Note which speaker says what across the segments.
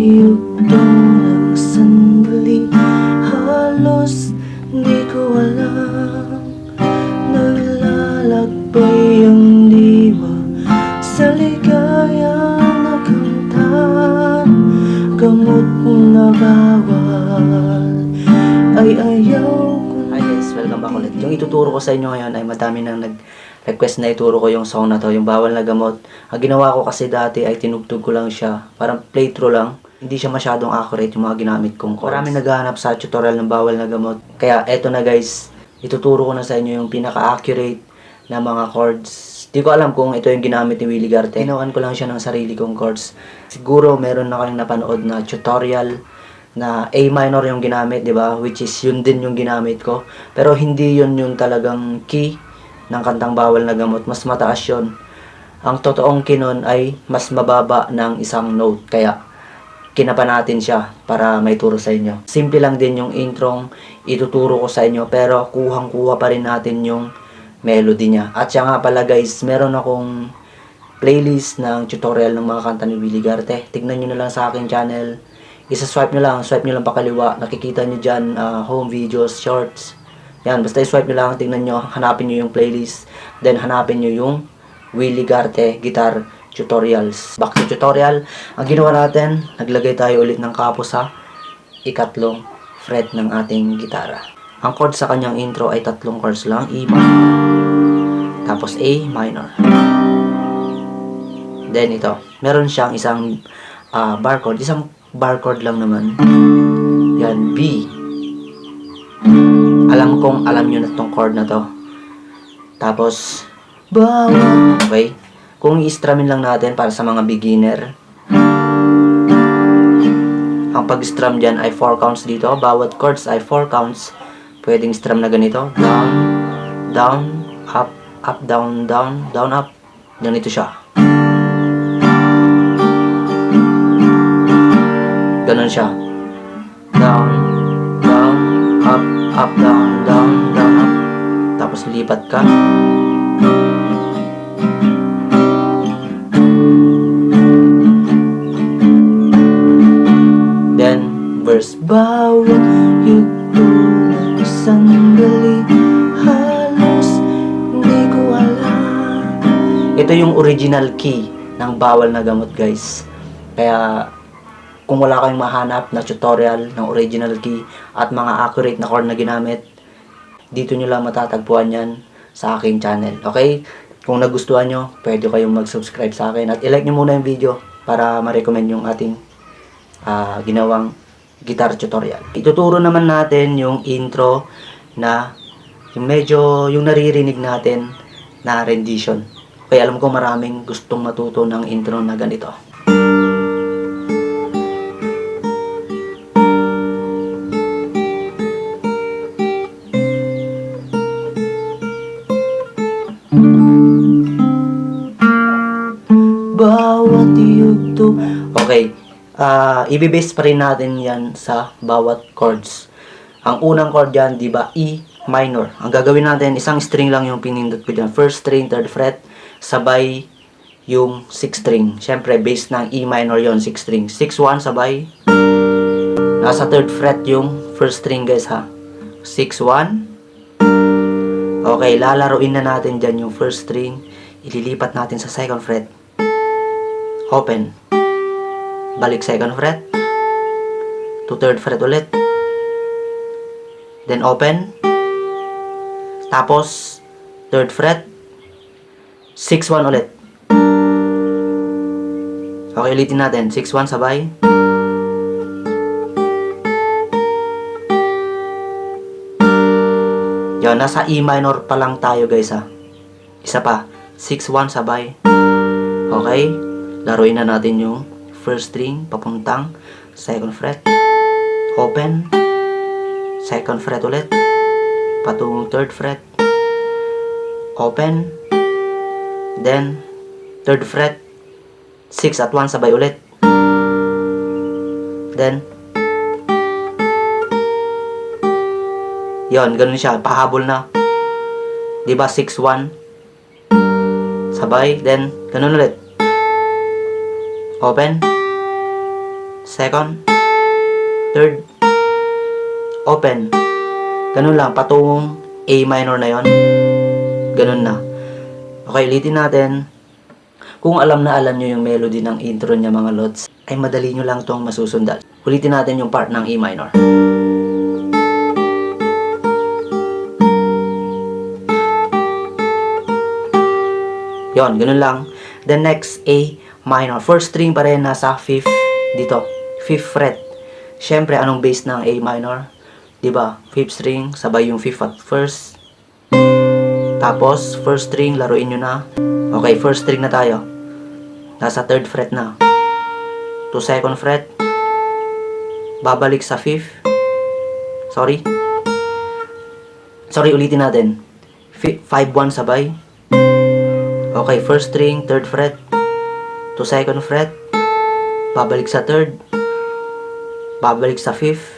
Speaker 1: yugtong ng sandali, halos di ko alam. Naglalakbay ang diwa sa ligayang nakanta, gamot na bawal ay ayaw. Hi guys, welcome back ulit. Yung ituturo ko sa inyo ngayon ay madami nang nag-request na ituro ko yung song na to, yung Bawal na Gamot. Ang ginawa ko kasi dati ay tinugtog ko lang siya, parang playthrough lang. Hindi siya masyadong accurate yung mga ginamit kong chords. Marami naghahanap sa tutorial ng Bawal na Gamot. Kaya eto na guys, ituturo ko na sa inyo yung pinaka-accurate na mga chords. Di ko alam kung ito yung ginamit ni Willie Garte. Ginawan ko lang siya ng sarili kong chords. Siguro meron na kayong napanood na tutorial na A minor yung ginamit, di ba? Which is yun din yung ginamit ko. Pero hindi yun yung talagang key ng kantang Bawal na Gamot. Mas mataas yun. Ang totoong key nun ay mas mababa ng isang note. Kaya kinapa natin siya para may turo sa inyo. Simple lang din yung introng ituturo ko sa inyo, pero kuhang-kuha pa rin natin yung melody niya. At siya nga pala guys, meron akong playlist ng tutorial ng mga kanta ni Willie Garte. Tignan nyo na lang sa aking channel. Swipe nyo lang pakaliwa. Nakikita nyo dyan, home videos, shorts. Yan, basta i-swipe nyo lang, tingnan nyo, hanapin nyo yung playlist. Then hanapin nyo yung Willie Garte guitar tutorials. Back to tutorial. Ang ginawa natin, naglagay tayo ulit ng kapos sa ikatlong fret ng ating gitara. Ang chord sa kanyang intro ay tatlong chords lang. E minor, tapos A minor. Then ito, meron siyang isang bar chord. Isang bar chord lang naman. Yan, B. Alam kong alam nyo na tong chord na to. Tapos bawal. Okay, kung i-strumin lang natin para sa mga beginner, ang pag-strum dyan ay 4 counts dito. Bawat chords ay 4 counts. Pwedeng strum na ganito. Down, down, up, up, down, down, down, up. Ganito siya. Ganon siya. Down, down, up, up, down, down, down, up. Tapos lipat ka. Then, verse. Bawat yugto ng sandali, halos hindi ko alam. Ito yung original key ng Bawal na Gamot guys. Kaya kung wala kayong mahanap na tutorial ng original key at mga accurate na chord na ginamit, dito nyo lang matatagpuan yan sa aking channel. Okay? Kung nagustuhan nyo, pwede kayong mag-subscribe sa akin. At ilike nyo muna yung video para ma-recommend yung ating ginawang guitar tutorial. Ituturo naman natin yung intro na yung medyo yung naririnig natin na rendition. Kaya alam ko maraming gustong matuto ng intro na ganito. Bawat yugto. Okay, ibibase pa rin natin yan sa bawat chords. Ang unang chord dyan, di ba, E minor. Ang gagawin natin, isang string lang yung pinindot ko dyan. First string, third fret, sabay yung 6th string. Siyempre, base ng E minor yon, 6th string. 6-1 sabay. Nasa third fret yung first string guys ha. 6-1. Okay, lalaruin na natin dyan yung first string. Ililipat natin sa second fret. Open. Balik second fret. To third fret ulit. Then open. Tapos third fret. 6-1 ulit. Okay, ulitin natin. 6-1 sabay. Yan, nasa E minor pa lang tayo guys ha. Isa pa. 6-1 sabay. Okay. Laruin na natin yung first string papuntang second fret. Open. Second fret ulit. Patungong third fret. Open. Then third fret. 6 at 1 sabay ulit. Then yon, ganun siya, pahabol na. Diba 6-1 sabay, then ganun ulit. Open. second, third, open. Ganun lang, patungong A minor na yon. Ganun na. Okay, ulitin natin. Kung alam na alam nyo yung melody ng intro niya mga lods, ay madali nyo lang tong masusundan. Ulitin natin yung part ng A minor. Yon, ganun lang. The next A minor. First string pa rin nasa 5th dito. 5th fret. Syempre, anong bass ng A minor? Diba? 5th string, sabay yung 5th at first. Tapos, first string, laruin nyo na. Okay, first string na tayo. Nasa 3rd fret na. To 2nd fret. Babalik sa 5th. Sorry, ulitin natin. 5-1 sabay. Okay, first string, 3rd fret. To 2nd fret. Babalik sa 3rd. Babalik sa 5th.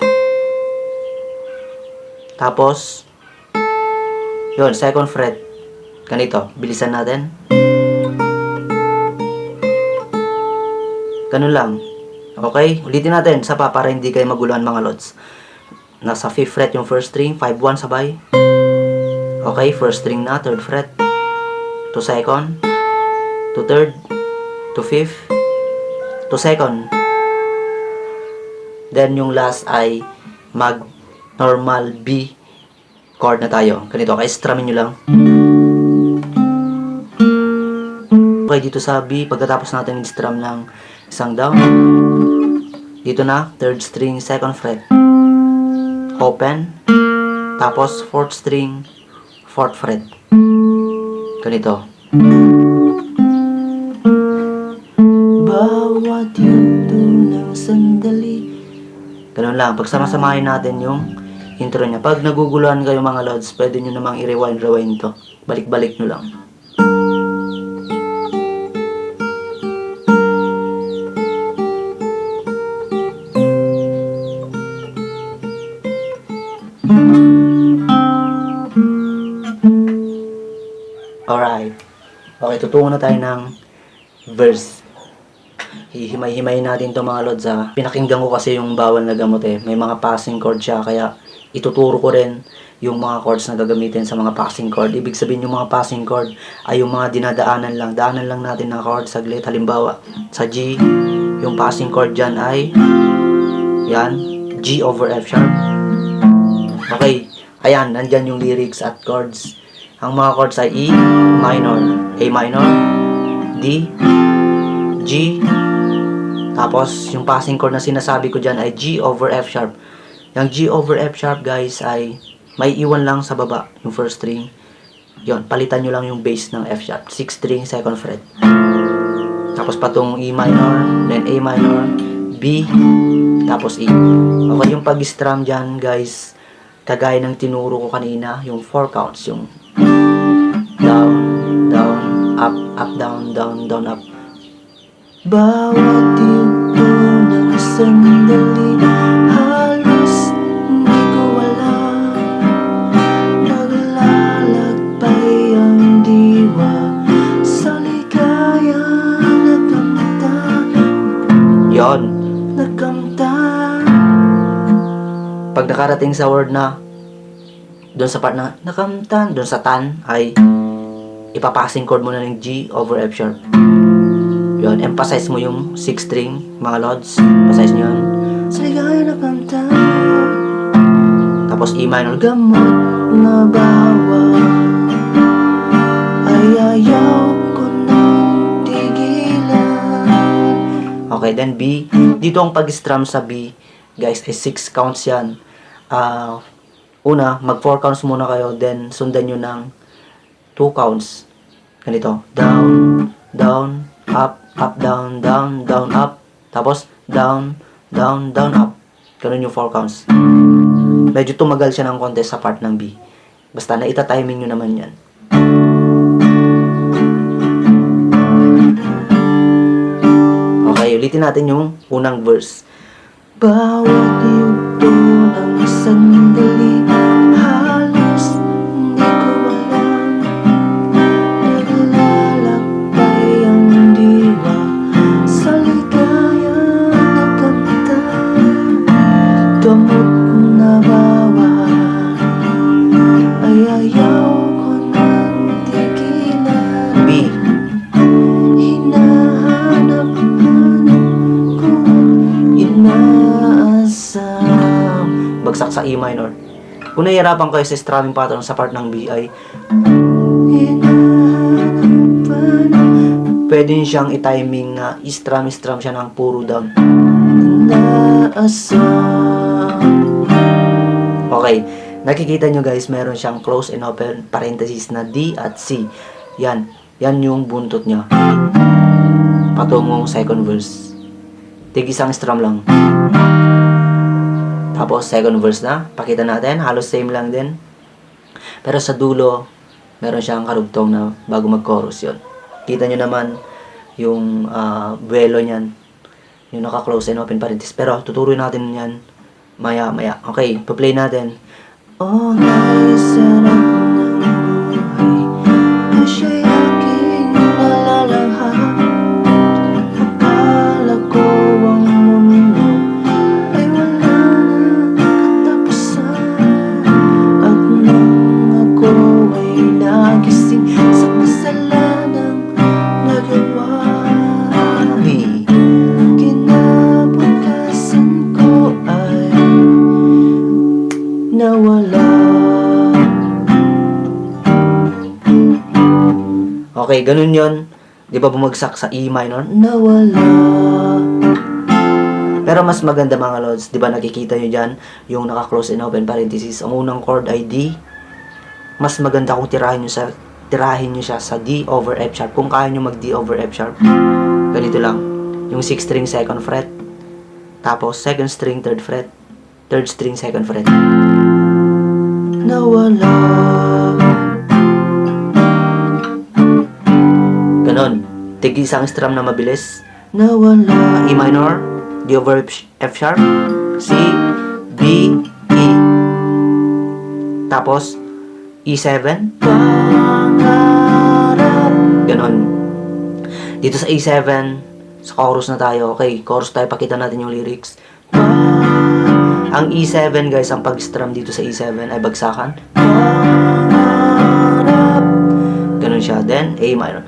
Speaker 1: Tapos, yun, 2nd fret. Ganito, bilisan natin. Ganun lang. Okay, ulitin natin sa para hindi kayo maguluhan mga lods. Nasa 5th fret yung first string, 5-1 sabay. Okay, first string na, 3rd fret. To 2nd, to 3rd, to 5th, to 2nd. Then yung last ay mag normal B chord na tayo. Ganito, kaya strumming nyo lang. Okay, dito sa B, pagkatapos natin i-strum ng isang down, dito na, 3rd string, 2nd fret. Open. Tapos, 4th string, 4th fret. Ganito. Bawat yugto ng sandali. Ganun lang. Pagsama-samahin natin yung intro niya. Pag naguguluhan kayo mga lods, pwede nyo namang i-rewind to. Balik-balik nyo lang. Alright. Okay, tutungo na tayo ng verse. Hihimay-himay natin to mga lods ha. Pinakinggan ko kasi yung bawal na gamot eh. May mga passing chord siya, kaya ituturo ko rin yung mga chords na gagamitin sa mga passing chord. Ibig sabihin yung mga passing chord ay yung mga dinadaanan lang. Daanan lang natin ng chord saglit. Halimbawa, sa G, yung passing chord dyan ay yan, G over F sharp. Okay, ayan, nandyan yung lyrics at chords. Ang mga chords ay E minor, A minor, D, G, tapos yung passing chord na sinasabi ko dyan ay G over F sharp. Yung G over F sharp guys ay may iwan lang sa baba yung first string. Yon, palitan nyo lang yung bass ng F sharp, 6th string, 2nd fret. Tapos patong E minor, then A minor, B, tapos E. Okay, yung pag-strum dyan guys, kagaya ng tinuro ko kanina, yung 4 counts, yung down, down, up, up, down, down, down, up. Bawat yugto ng sandali, halos hindi ko alam. Naglalakbay ang diwa sa ligaya nakamta. Yon, nakamta. Pag nakarating sa word na doon sa part na nakamtan, doon sa tan ay ipapassing chord mo na ng G over F sharp. Yun, emphasize mo yung 6th string, mga lods. Emphasize nyo yun. Sa ligaya nakamtan. Tapos E minor, gamot na bawa ay ayaw ko nang tigilan. Okay, then B. Dito ang pag-strum sa B, guys, ay 6 counts yan. Una, mag 4 counts muna kayo, then sundan nyo ng 2 counts. Ganito, down, down, up, up, down, down, down, up. Tapos, down, down, down, up. Ganun yung 4 counts. Medyo tumagal siya ng konti sa part ng B. Basta na ita-timing nyo naman yan. Okay, ulitin natin yung unang verse. Bawat yugto ng sandali, halos hindi ko alam. Naglalakbay ang diwa sa ligaya nakamtan.
Speaker 2: bumagsak sa E minor. Kung nahihirapan kayo sa strumming pattern sa part ng B ay pwede nyo siyang i-timing na i-strum siya ng puro down. Okay, nakikita nyo guys, meron siyang close and open parenthesis na D at C. Yan yung buntot niya patungong second verse. Tig-isang strum lang. Tapos second verse na, pakita natin, halos same lang din. Pero sa dulo, meron siyang karugtong na bago mag-chorus yun. Kita nyo naman yung buwelo niyan, yung naka-close and open parenthesis. Pero tuturuin natin yan maya. Okay, pa-play natin. Oh, ay sarap ng buhay, siya'y aking nalalanghap. Akala ko ang mundo ay wala na katapusan. At nang ako ay nagising sa kasalanang nagawa, kinabukasan ko ay nawala. Okay, ganun yon. Di ba bumagsak sa E minor? Nawala. Pero mas maganda mga lods, di ba nakikita nyo dyan, yung naka-close and open parenthesis. Ang unang chord ay D. Mas maganda kung tirahin nyo siya sa D over F sharp. Kung kaya nyo mag D over F sharp, ganito lang. Yung 6th string 2nd fret, tapos 2nd string 3rd fret, 3rd string 2nd fret. Nawala. Ganon. Tig-isang strum na mabilis. Nawala. E minor, D over F sharp, C, B, E. Tapos E7. Ganon. Dito sa E7, sa chorus na tayo. Okay, chorus tayo. Pakita natin yung lyrics. Ang E7 guys, ang pag-strum dito sa E7 ay bagsakan. Ganon siya. Then A minor.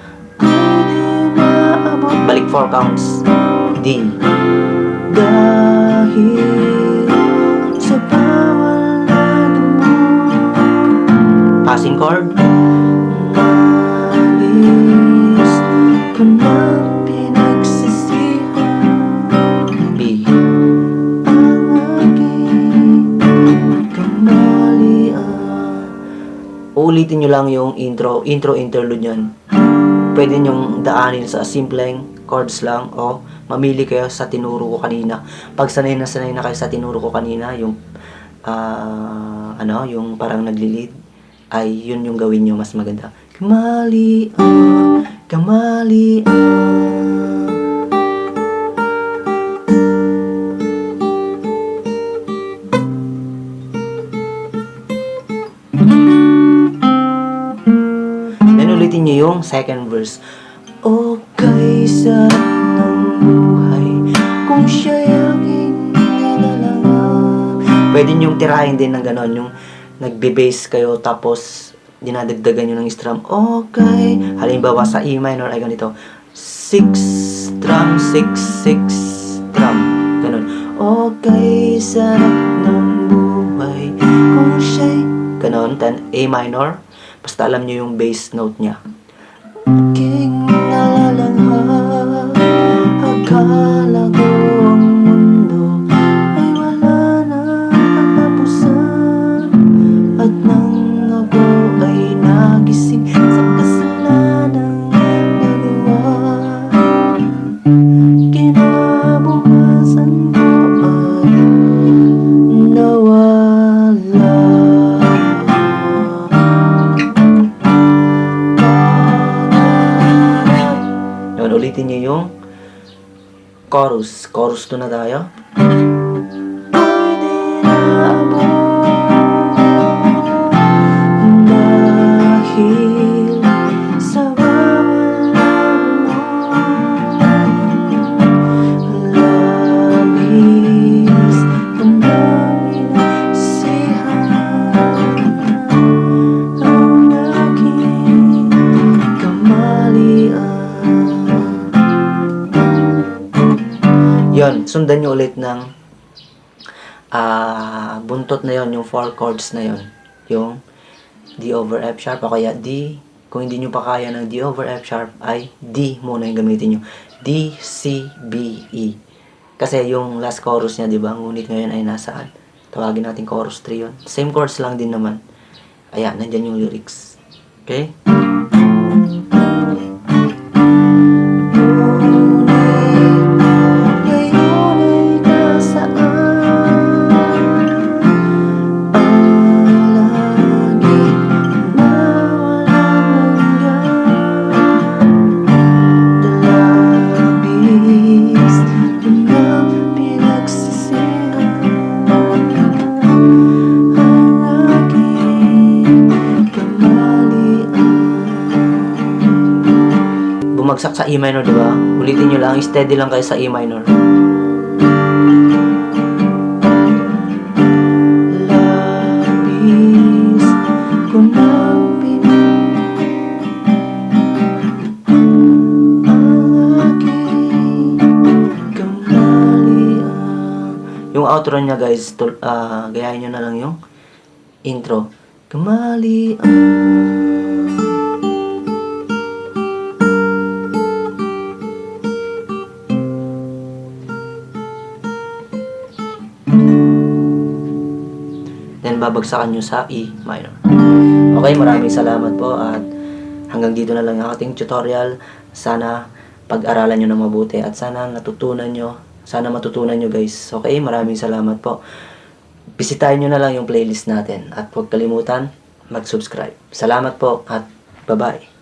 Speaker 2: Balik 4 counts. D. Dahil sa bawal na passing chord. Nais ko na pinagsisihan. B. Uulitin nyo lang yung intro interlude yan. Pwede nyong daanin sa simpleng chords lang o mamili kayo sa tinuro ko kanina. Pag sanay na kayo sa tinuro ko kanina, yung yung parang nagli-lead, ay yun yung gawin nyo mas maganda. Kamalian, kamalian. Ulitin nyo yung second verse. Okay, sarap ng buhay kung siya'y aking nilalanghap. Pwede nyong tirahin din ng ganon, yung nagbe-bass kayo tapos dinadagdagan nyo ng strum. Okay, halimbawa sa E minor ay ganito, 6 strum, 6, 6 strum, ganon. Okay, sarap ng buhay kung siya'y ganon. Then A minor, basta alam nyo yung bass note niya. Aking nalalanghap, akala ko ang mundo ay wala na katapusan. At nang ako ay nagising sa kasalanang nagawa, kinabukasan ko ay nawala. Ulitin nyo yung chorus. Chorus 2 na tayo. Dahil sa bawal labis kang naminasihan ang aking kamalian. Yon, sundan nyo ulit ng buntot na yon, yung 4 chords na yon, yung D over F sharp o kaya D. Kung hindi nyo pa kaya ng D over F sharp ay D muna yung gamitin nyo. D, C, B, E. Kasi yung last chorus niya, di ba? Ngunit ngayon ay nasaan? Tawagin natin chorus 3 yon. Same chords lang din naman. Ayan, nandyan yung lyrics. Okay? Bumagsak sa E minor, di ba? Ulitin nyo lang, steady lang kayo sa E minor. Labis ko nang ang aking kamalian. Yung outro niya guys, gayahin nyo na lang yung intro. Kamalian. Then babagsakan nyo sa E minor. Okay, maraming salamat po at hanggang dito na lang ang ating tutorial. Sana pag-aralan nyo na mabuti at sana matutunan nyo guys. Okay, maraming salamat po. Bisitahin nyo na lang yung playlist natin at huwag kalimutan mag-subscribe. Salamat po at bye-bye.